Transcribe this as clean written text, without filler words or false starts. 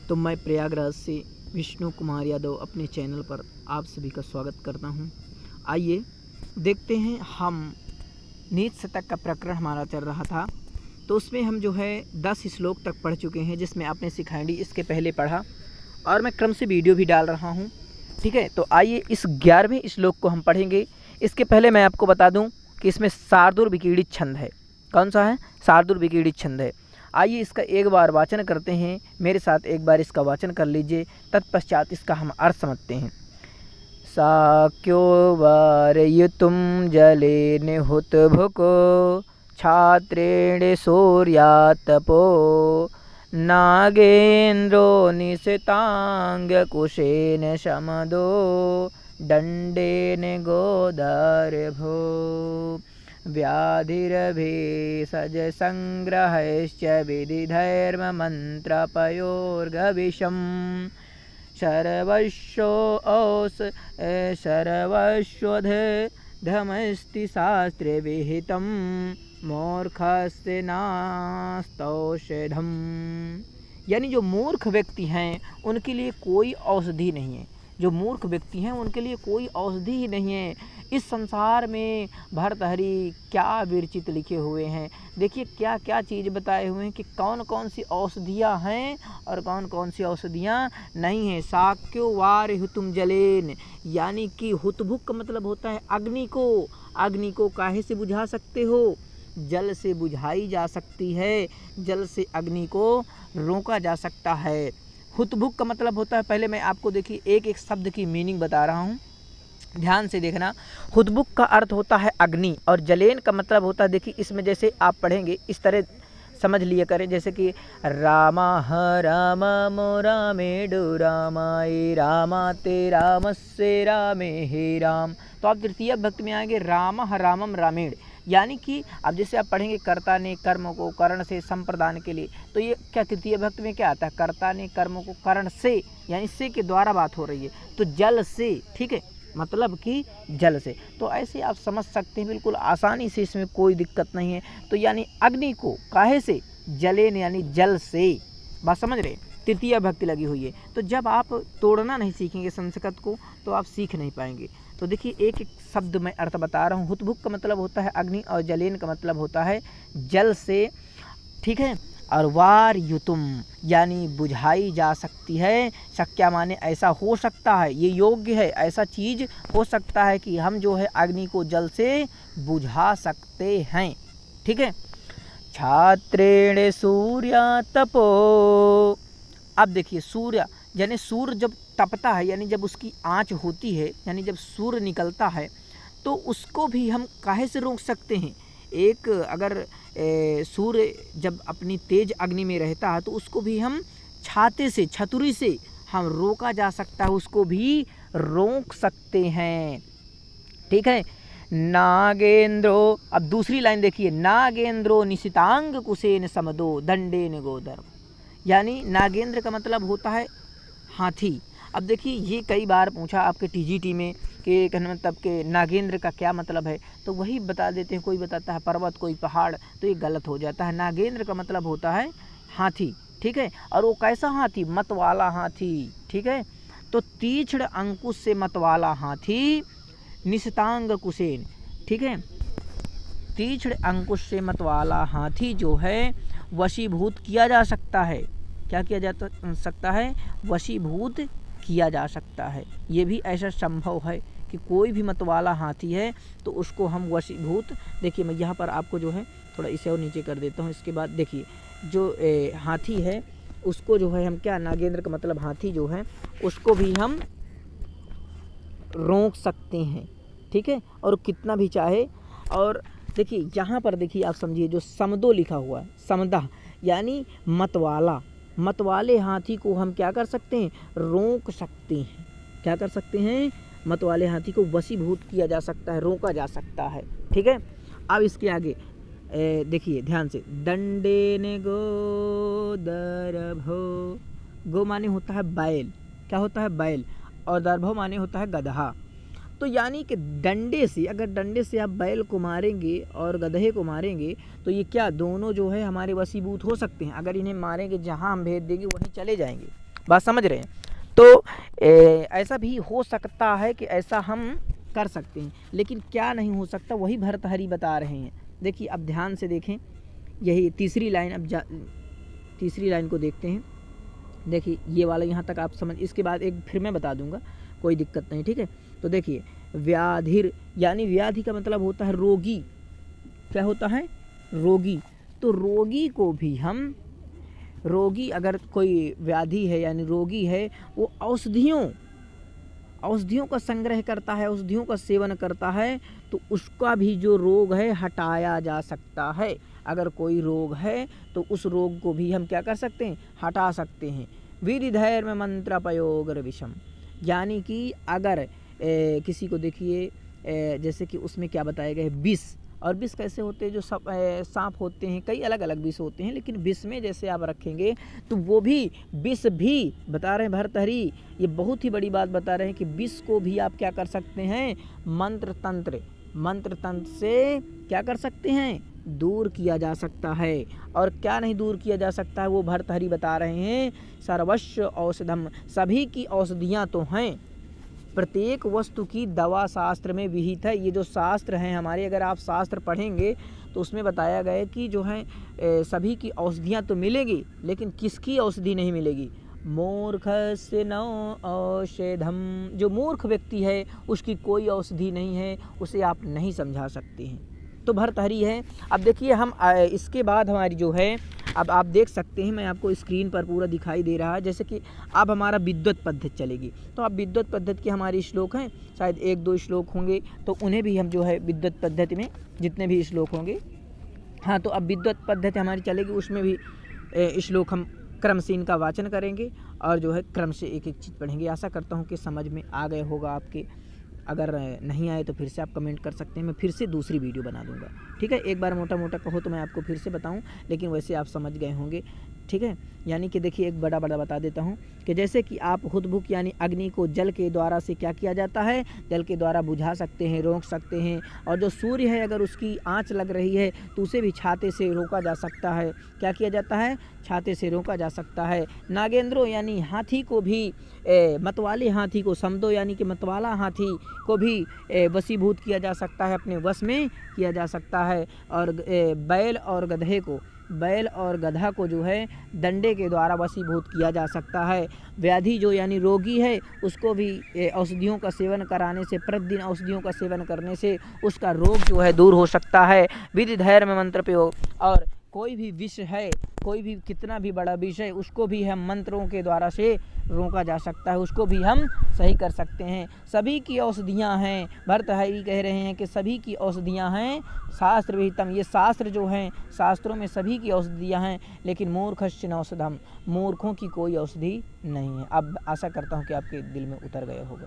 तो मैं प्रयागराज से विष्णु कुमार यादव अपने चैनल पर आप सभी का स्वागत करता हूं। आइए देखते हैं, हम नीच शतक का प्रकरण हमारा चल रहा था, तो उसमें हम जो है 10 श्लोक तक पढ़ चुके हैं, जिसमें आपने शिखांडी इसके पहले पढ़ा और मैं क्रम से वीडियो भी डाल रहा हूं। ठीक है, तो आइए इस 11वें श्लोक को हम पढ़ेंगे। इसके पहले मैं आपको बता दूं कि इसमें शार्दूल विकीर्णित छंद है। कौन सा है? शार्दूल विकीर्णित छंद है। आइए इसका एक बार वाचन करते हैं, मेरे साथ एक बार इसका वाचन कर लीजिए, तत्पश्चात इसका हम अर्थ समझते हैं। साक्यो वारयुतुम जलेन हुतभुको छात्रेण सूर्यातपो नागेन्द्रो निशितांगकुशेन शमदो दंडेन गोदारभो व्याधिरभिषज संग्रहश्च विधिधर्ममन्त्रपयोर्गविषं सर्वस्वधमस्ति शास्त्रे विहितं मूर्खस्य नास्तौषधम्। यानी जो मूर्ख व्यक्ति हैं उनके लिए कोई औषधि नहीं है। जो मूर्ख व्यक्ति हैं उनके लिए कोई औषधि ही नहीं है। इस संसार में भर्तहरि क्या विरचित लिखे हुए हैं। देखिए क्या क्या चीज़ बताए हुए हैं कि कौन कौन सी औषधियाँ हैं और कौन कौन सी औषधियाँ नहीं हैं। साक्यो वार हुतुम जलेन, यानी कि हुतभुक का मतलब होता है अग्नि को। अग्नि को काहे से बुझा सकते हो? जल से बुझाई जा सकती है। जल से अग्नि को रोका जा सकता है। हुतभुक का मतलब होता है, पहले मैं आपको देखिए एक एक शब्द की मीनिंग बता रहा हूँ, ध्यान से देखना। हुतभुक का अर्थ होता है अग्नि और जलेन का मतलब होता है, देखिए इसमें जैसे आप पढ़ेंगे इस तरह समझ लिया करें, जैसे कि रामा ह राम मो रामेडु रामाय रामाते रामस्य रामे हे राम। तो आप तृतीय भक्ति में आएंगे राम रामम रामेण, यानी कि अब जैसे आप पढ़ेंगे कर्ता ने कर्म को कर्ण से संप्रदान के लिए, तो ये क्या तृतीय भक्ति में क्या आता है? कर्ता ने कर्म को कर्ण से, यानी से के द्वारा बात हो रही है, तो जल से। ठीक है, मतलब कि जल से। तो ऐसे आप समझ सकते हैं बिल्कुल आसानी से, इसमें कोई दिक्कत नहीं है। तो यानी अग्नि को काहे से? जलेन, यानी जल से। बात समझ रहे? तृतीय भक्ति लगी हुई है। तो जब आप तोड़ना नहीं सीखेंगे संस्कृत को तो आप सीख नहीं पाएंगे। तो देखिए एक एक शब्द मैं अर्थ बता रहा हूँ। हुतभुक का मतलब होता है अग्नि और जलेन का मतलब होता है जल से। ठीक है, और वार युतुम यानी बुझाई जा सकती है। शक्या माने ऐसा हो सकता है, ये योग्य है, ऐसा चीज़ हो सकता है कि हम जो है अग्नि को जल से बुझा सकते हैं। ठीक है, छात्रेण सूर्य तपो। अब देखिए सूर्य, यानी सूर्य जब तपता है, यानी जब उसकी आँच होती है, यानी जब सूर्य निकलता है, तो उसको भी हम काहे से रोक सकते हैं? एक अगर सूर्य जब अपनी तेज अग्नि में रहता है तो उसको भी हम छाते से, छतुरी से हम रोका जा सकता है, उसको भी रोक सकते हैं। ठीक है, नागेंद्रो। अब दूसरी लाइन देखिए, नागेंद्रो निशितांग कुशेन समदो दंडेन गोदर, यानी नागेंद्र का मतलब होता है हाथी। अब देखिए ये कई बार पूछा आपके टीजीटी में कि कहने मतलब कि नागेंद्र का क्या मतलब है, तो वही बता देते हैं। कोई बताता है पर्वत, कोई पहाड़, तो ये गलत हो जाता है। नागेंद्र का मतलब होता है हाथी। ठीक है, और वो कैसा हाथी? मत वाला हाथी। ठीक है, तो तीक्ष्ण अंकुश से मत वाला हाथी, निशितांग कुशेन। ठीक है, तीक्ष्ण अंकुश से मत वाला हाथी जो है वशीभूत किया जा सकता है। क्या किया जा सकता है? वशीभूत किया जा सकता है। ये भी ऐसा संभव है कि कोई भी मतवाला हाथी है तो उसको हम वशीभूत। देखिए मैं यहाँ पर आपको जो है थोड़ा इसे और नीचे कर देता हूँ। इसके बाद देखिए जो हाथी है उसको जो है हम क्या, नागेंद्र का मतलब हाथी जो है उसको भी हम रोक सकते हैं। ठीक है, और कितना भी चाहे। और देखिए यहाँ पर देखिए आप समझिए, जो समदो लिखा हुआ है, समदा यानी मतवाला, मतवाले हाथी को हम क्या कर सकते हैं? रोक सकते हैं। क्या कर सकते हैं? मतवाले हाथी को वशीभूत किया जा सकता है, रोका जा सकता है। ठीक है, अब इसके आगे देखिए ध्यान से, दंडेन गोदरभो। गो माने होता है बैल, क्या होता है? बैल। और दर्भो माने होता है गधा। तो यानी कि डंडे से, अगर डंडे से आप बैल को मारेंगे और गधे को मारेंगे तो ये क्या, दोनों जो है हमारे वशीभूत हो सकते हैं। अगर इन्हें मारेंगे, जहाँ हम भेज देंगे वहीं चले जाएंगे, बात समझ रहे हैं। तो ऐसा भी हो सकता है कि ऐसा हम कर सकते हैं, लेकिन क्या नहीं हो सकता वही भर्तृहरि बता रहे हैं। देखिए अब ध्यान से देखें, यही तीसरी लाइन, अब तीसरी लाइन को देखते हैं। देखिए ये वाला यहाँ तक आप समझ, इसके बाद एक फिर मैं बता दूंगा, कोई दिक्कत नहीं, ठीक है। तो देखिए व्याधिर, यानी व्याधि का मतलब होता है रोगी। क्या होता है? रोगी। तो रोगी को भी हम, रोगी अगर कोई व्याधि है यानी रोगी है, वो औषधियों का संग्रह करता है, औषधियों का सेवन करता है, तो उसका भी जो रोग है हटाया जा सकता है। अगर कोई रोग है तो उस रोग को भी हम क्या कर सकते हैं? हटा सकते हैं। वीरिधैर्य मंत्र प्रयोग विषम, यानी कि अगर किसी को देखिए जैसे कि उसमें क्या बताया गया है, विष। और विष कैसे होते हैं? जो सांप होते हैं, कई अलग अलग विष होते हैं, लेकिन विष में जैसे आप रखेंगे तो वो भी विष भी बता रहे हैं भर्तृहरि, ये बहुत ही बड़ी बात बता रहे हैं कि विष को भी आप क्या कर सकते हैं? मंत्र तंत्र से क्या कर सकते हैं? दूर किया जा सकता है। और क्या नहीं दूर किया जा सकता है वो भर्तृहरि बता रहे हैं, सर्वस्व औषधम, सभी की औषधियाँ तो हैं, प्रत्येक वस्तु की दवा शास्त्र में विहित है। ये जो शास्त्र हैं हमारे, अगर आप शास्त्र पढ़ेंगे तो उसमें बताया गया है कि जो है सभी की औषधियाँ तो मिलेगी, लेकिन किसकी औषधि नहीं मिलेगी? मूर्खस्य न औषधम, जो मूर्ख व्यक्ति है उसकी कोई औषधि नहीं है, उसे आप नहीं समझा सकते हैं। तो भर्तृहरि है। अब देखिए हम इसके बाद हमारी जो है, अब आप देख सकते हैं, मैं आपको स्क्रीन पर पूरा दिखाई दे रहा है, जैसे कि अब हमारा विद्वत पद्धति चलेगी। तो अब विद्वत पद्धति के हमारे श्लोक हैं, शायद 1-2 श्लोक होंगे, तो उन्हें भी हम जो है विद्वत पद्धति में जितने भी श्लोक होंगे, हाँ, तो अब विद्वत पद्धति हमारी चलेगी, उसमें भी श्लोक हम क्रम से इनका वाचन करेंगे और जो है क्रम से एक एक चीज़ पढ़ेंगे। आशा करता हूँ कि समझ में आ गए होगा आपके। अगर नहीं आए तो फिर से आप कमेंट कर सकते हैं, मैं फिर से दूसरी वीडियो बना दूंगा, ठीक है। एक बार मोटा मोटा कहो तो मैं आपको फिर से बताऊं, लेकिन वैसे आप समझ गए होंगे, ठीक है। यानी कि देखिए एक बड़ा बता देता हूं कि जैसे कि आप हुतभुक यानी अग्नि को जल के द्वारा से क्या किया जाता है? जल के द्वारा बुझा सकते हैं, रोक सकते हैं। और जो सूर्य है अगर उसकी आँच लग रही है तो उसे भी छाते से रोका जा सकता है। क्या किया जाता है? छाते से रोका जा सकता है। नागेंद्रो यानी हाथी को भी, मतवाले हाथी को, समदो यानी कि मतवाला हाथी को भी वशीभूत किया जा सकता है, अपने वश में किया जा सकता है। और बैल और गधा को जो है डंडे के द्वारा वशीभूत किया जा सकता है। व्याधि जो यानी रोगी है उसको भी औषधियों का सेवन कराने से, प्रतिदिन औषधियों का सेवन करने से उसका रोग जो है दूर हो सकता है। विधि धैर्य में मंत्र प्रयोग, और कोई भी विष है, कोई भी कितना भी बड़ा विष है, उसको भी हम मंत्रों के द्वारा से रोका जा सकता है, उसको भी हम सही कर सकते हैं। सभी की औषधियाँ हैं, भर्तृहरि कह रहे हैं कि सभी की औषधियाँ हैं, शास्त्र विहितम, ये शास्त्र जो हैं, शास्त्रों में सभी की औषधियाँ हैं, लेकिन मूर्खस्य न औषधम, मूर्खों की कोई औषधि नहीं है। अब आशा करता हूँ कि आपके दिल में उतर गया होगा।